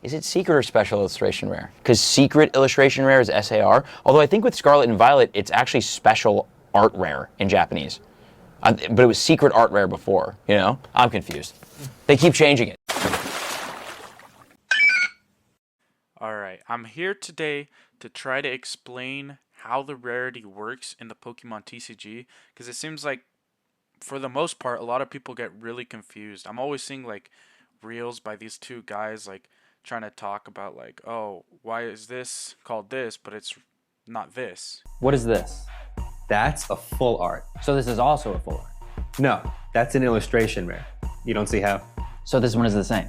Is it secret or special illustration rare? Because secret illustration rare is SAR, although I think with Scarlet and Violet, it's actually special art rare in Japanese. But it was secret art rare before, you know? I'm confused. They keep changing it. Alright, I'm here today to try to explain how the rarity works in the Pokemon TCG, because it seems like, for the most part, a lot of people get really confused. I'm always seeing, like, reels by these two guys, like, trying to talk about, like, oh, why is this called this, but it's not this. What is this? That's a full art. So this is also a full art. No, that's an illustration rare. You don't see how? So this one is the same.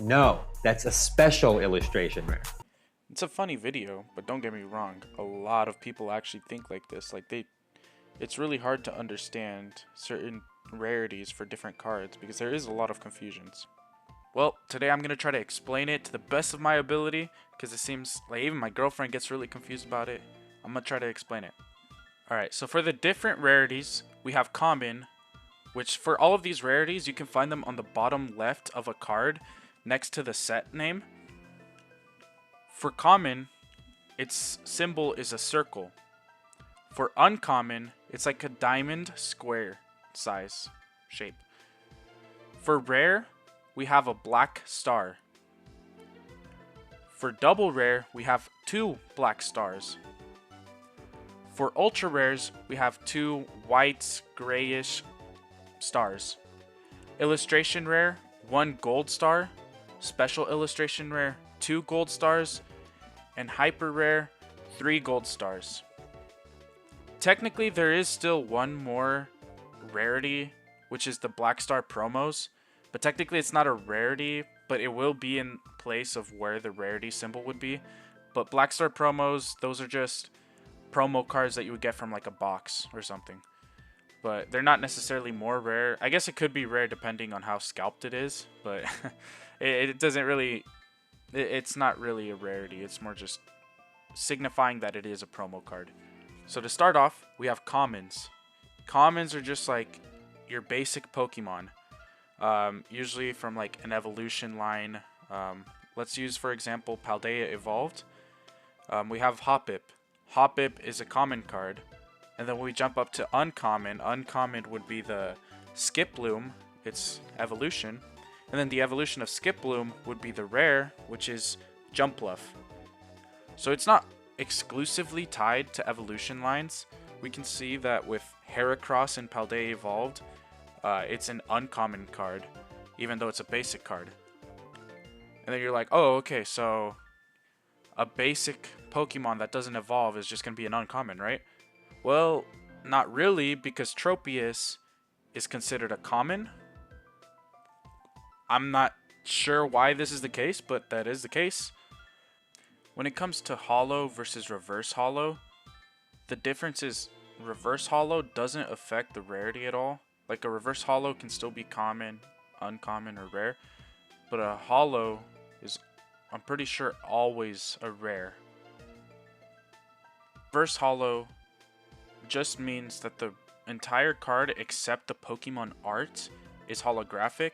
No, that's a special illustration rare. It's a funny video, but don't get me wrong, a lot of people actually think like this. It's really hard to understand certain rarities for different cards because there is a lot of confusions. Well, today I'm going to try to explain it to the best of my ability because it seems like even my girlfriend gets really confused about it. I'm going to try to explain it. Alright, so for the different rarities, we have common, which for all of these rarities, you can find them on the bottom left of a card next to the set name. For common, its symbol is a circle. For uncommon, it's like a diamond square size shape. For rare, we have a black star. For double rare, we have 2 black stars. For ultra rares, we have 2 white, grayish stars. Illustration rare, 1 gold star. Special illustration rare, 2 gold stars. And hyper rare, 3 gold stars. Technically, there is still one more rarity, which is the Black Star promos. But technically, it's not a rarity, but it will be in place of where the rarity symbol would be. But Black Star promos, those are just promo cards that you would get from like a box or something. But they're not necessarily more rare. I guess it could be rare depending on how scalped it is, but it doesn't really... It's not really a rarity. It's more just signifying that it is a promo card. So to start off, we have commons. Commons are just like your basic Pokemon. Usually from like an evolution line. Let's use, for example, Paldea Evolved. We have Hoppip. Hoppip is a common card. And then when we jump up to uncommon, uncommon would be the Skiploom, its evolution. And then the evolution of Skiploom would be the rare, which is Jumpluff. So it's not exclusively tied to evolution lines. We can see that with Heracross and Paldea Evolved, it's an uncommon card, even though it's a basic card. And then you're like, oh, okay, so a basic Pokemon that doesn't evolve is just going to be an uncommon, right? Well, not really, because Tropius is considered a common. I'm not sure why this is the case, but that is the case. When it comes to holo versus reverse holo, the difference is reverse holo doesn't affect the rarity at all. Like a reverse holo can still be common, uncommon, or rare, but a holo is, I'm pretty sure, always a rare. Reverse holo just means that the entire card except the Pokemon art is holographic,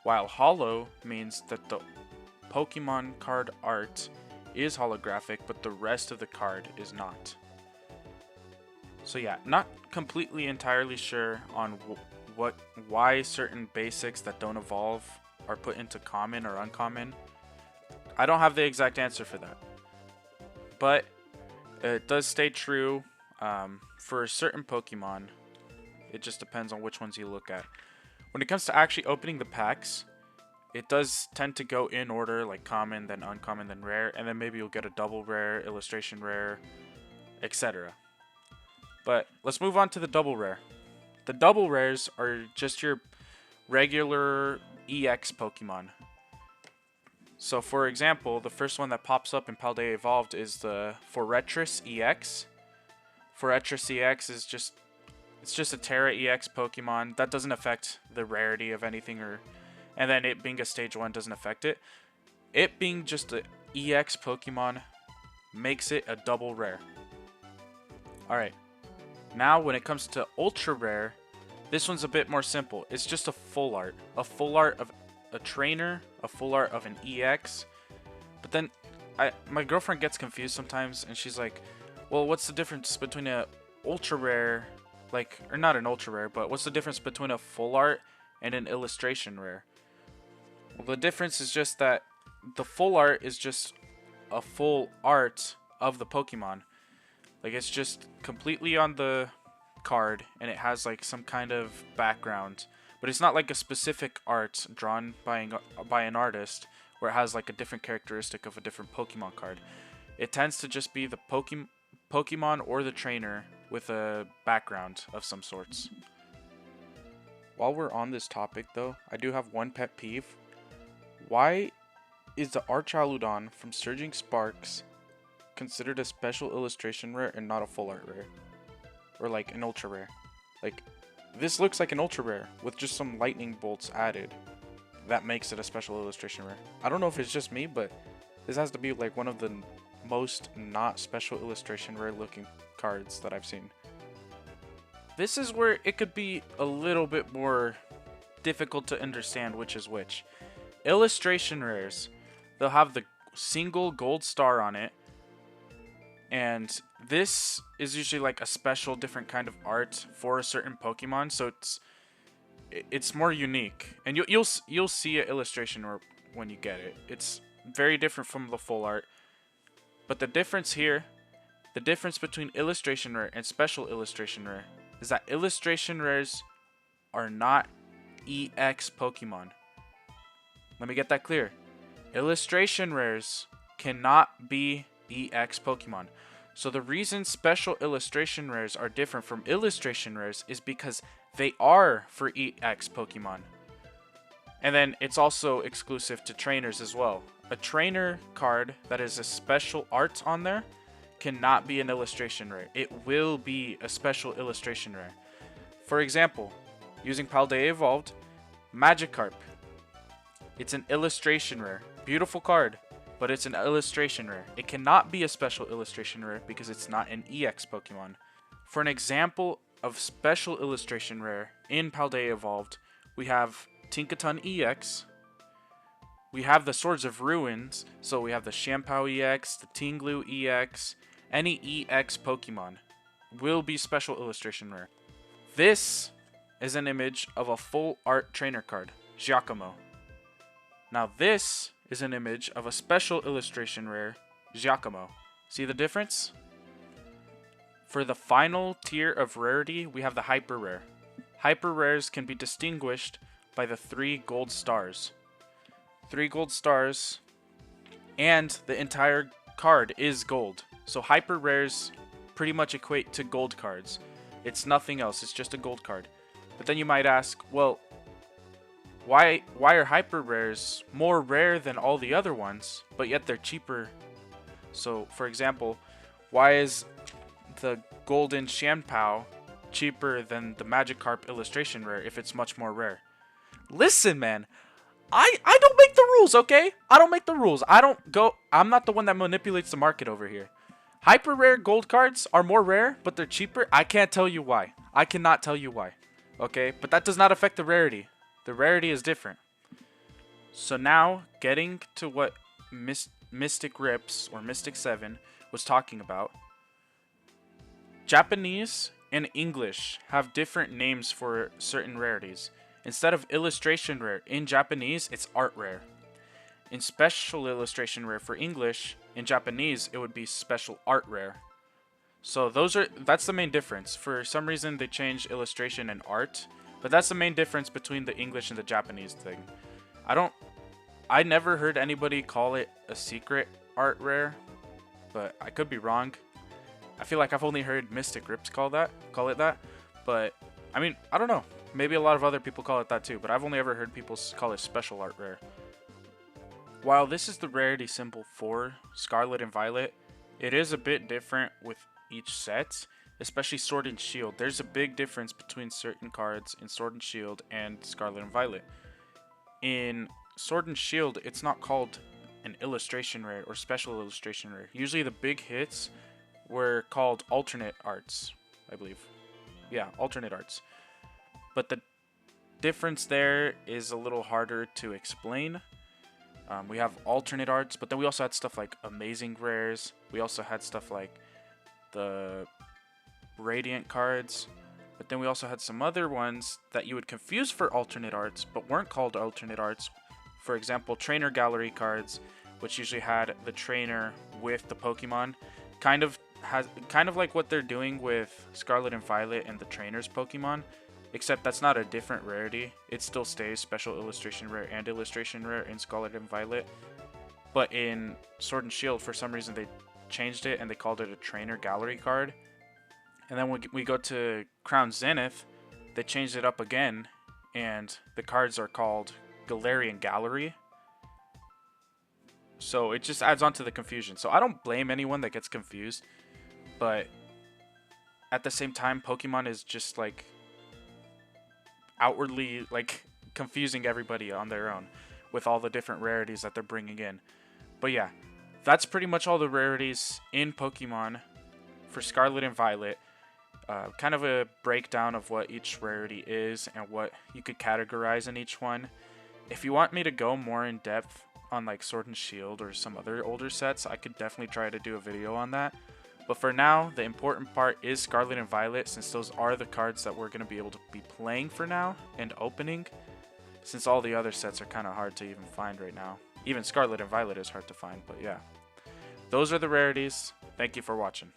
while holo means that the Pokemon card art is holographic, but the rest of the card is not. So yeah, not completely entirely sure on why certain basics that don't evolve are put into common or uncommon. I don't have the exact answer for that. But it does stay true for certain Pokemon. It just depends on which ones you look at. When it comes to actually opening the packs, it does tend to go in order, like common, then uncommon, then rare, and then maybe you'll get a double rare, illustration rare, etc. But let's move on to the double rare. The double rares are just your regular EX Pokemon. So for example, the first one that pops up in Paldea Evolved is the Forretress EX. Forretress EX is just a Terra EX Pokemon. That doesn't affect the rarity of anything, and then it being a stage 1 doesn't affect it. It being just a EX Pokemon makes it a double rare. Alright, now when it comes to ultra rare, this one's a bit more simple. It's just a full art. A full art of a trainer, a full art of an EX. But then my girlfriend gets confused sometimes, and she's like, well, what's the difference between a ultra rare, like, or not an ultra rare, but what's the difference between a full art and an illustration rare? Well, the difference is just that the full art is just a full art of the Pokemon. Like, it's just completely on the card, and it has like some kind of background, but it's not like a specific art drawn by an artist where it has like a different characteristic of a different Pokemon card. It tends to just be the Pokemon or the trainer with a background of some sorts. While we're on this topic though, I do have one pet peeve. Why is the Archaludon from Surging Sparks considered a special illustration rare and not a full art rare? Or like an ultra rare? Like, this looks like an ultra rare with just some lightning bolts added. That makes it a special illustration rare. I don't know if it's just me, but this has to be like one of the most not special illustration rare looking cards that I've seen. This is where it could be a little bit more difficult to understand which is which. Illustration rares, they'll have the single gold star on it, and this is usually like a special different kind of art for a certain Pokemon, so it's more unique, and you'll see an illustration when you get it. It's very different from the full art, but the difference here, the difference between illustration rare and special illustration rare, is that illustration rares are not EX Pokemon. Let me get that clear. Illustration rares cannot be EX Pokemon. So the reason special illustration rares are different from illustration rares is because they are for EX Pokemon. And then it's also exclusive to trainers as well. A trainer card that is a special art on there cannot be an illustration rare. It will be a special illustration rare. For example, using Paldea Evolved, Magikarp. It's an illustration rare. Beautiful card, but it's an illustration rare. It cannot be a special illustration rare because it's not an EX Pokemon. For an example of special illustration rare in Paldea Evolved, we have Tinkaton EX. We have the Swords of Ruins, so we have the Shampoo EX, the Tinglu EX. Any EX Pokemon will be special illustration rare. This is an image of a full art trainer card, Giacomo. Now this is an image of a special illustration rare, Giacomo. See the difference? For the final tier of rarity, we have the hyper rare. Hyper rares can be distinguished by the 3 gold stars. 3 gold stars, and the entire card is gold. So hyper rares pretty much equate to gold cards. It's nothing else, it's just a gold card. But then you might ask, well, why are hyper rares more rare than all the other ones, but yet they're cheaper? So, for example, why is the golden Shampoo cheaper than the Magikarp illustration rare if it's much more rare? Listen, man, I don't make the rules, okay? I don't make the rules. I'm not the one that manipulates the market over here. Hyper rare gold cards are more rare, but they're cheaper. I can't tell you why. I cannot tell you why. Okay? But that does not affect the rarity. The rarity is different. So now, getting to what Mystic Rips, or Mystic 7, was talking about. Japanese and English have different names for certain rarities. Instead of illustration rare in Japanese, it's art rare. In special illustration rare for English, in Japanese, it would be special art rare. So that's the main difference. For some reason, they changed illustration and art, but that's the main difference between the English and the Japanese thing. I never heard anybody call it a secret art rare, but I could be wrong. I feel like I've only heard Mystic Rips call it that, but I mean, I don't know. Maybe a lot of other people call it that too, but I've only ever heard people call it special art rare. While this is the rarity symbol for Scarlet and Violet, it is a bit different with each set, especially Sword and Shield. There's a big difference between certain cards in Sword and Shield and Scarlet and Violet. In Sword and Shield, it's not called an illustration rare or special illustration rare. Usually the big hits were called alternate arts, I believe. Yeah, alternate arts. But difference there is a little harder to explain. We have alternate arts, but then we also had stuff like amazing rares. We also had stuff like the radiant cards, but then we also had some other ones that you would confuse for alternate arts, but weren't called alternate arts. For example, trainer gallery cards, which usually had the trainer with the Pokemon, kind of like what they're doing with Scarlet and Violet and the trainers Pokemon, except that's not a different rarity. It still stays special illustration rare and illustration rare in Scarlet and Violet, but in Sword and Shield, for some reason they changed it and they called it a trainer gallery card. And then when we go to Crown Zenith, they changed it up again, and the cards are called Galarian Gallery. So it just adds on to the confusion. So I don't blame anyone that gets confused, but at the same time, Pokemon is just like outwardly like confusing everybody on their own with all the different rarities that they're bringing in. But yeah, that's pretty much all the rarities in Pokemon for Scarlet and Violet. Kind of a breakdown of what each rarity is and what you could categorize in each one. If you want me to go more in depth on like Sword and Shield or some other older sets, I could definitely try to do a video on that. But for now, the important part is Scarlet and Violet, since those are the cards that we're going to be able to be playing for now and opening, since all the other sets are kind of hard to even find right now. Even Scarlet and Violet is hard to find, but yeah. Those are the rarities. Thank you for watching.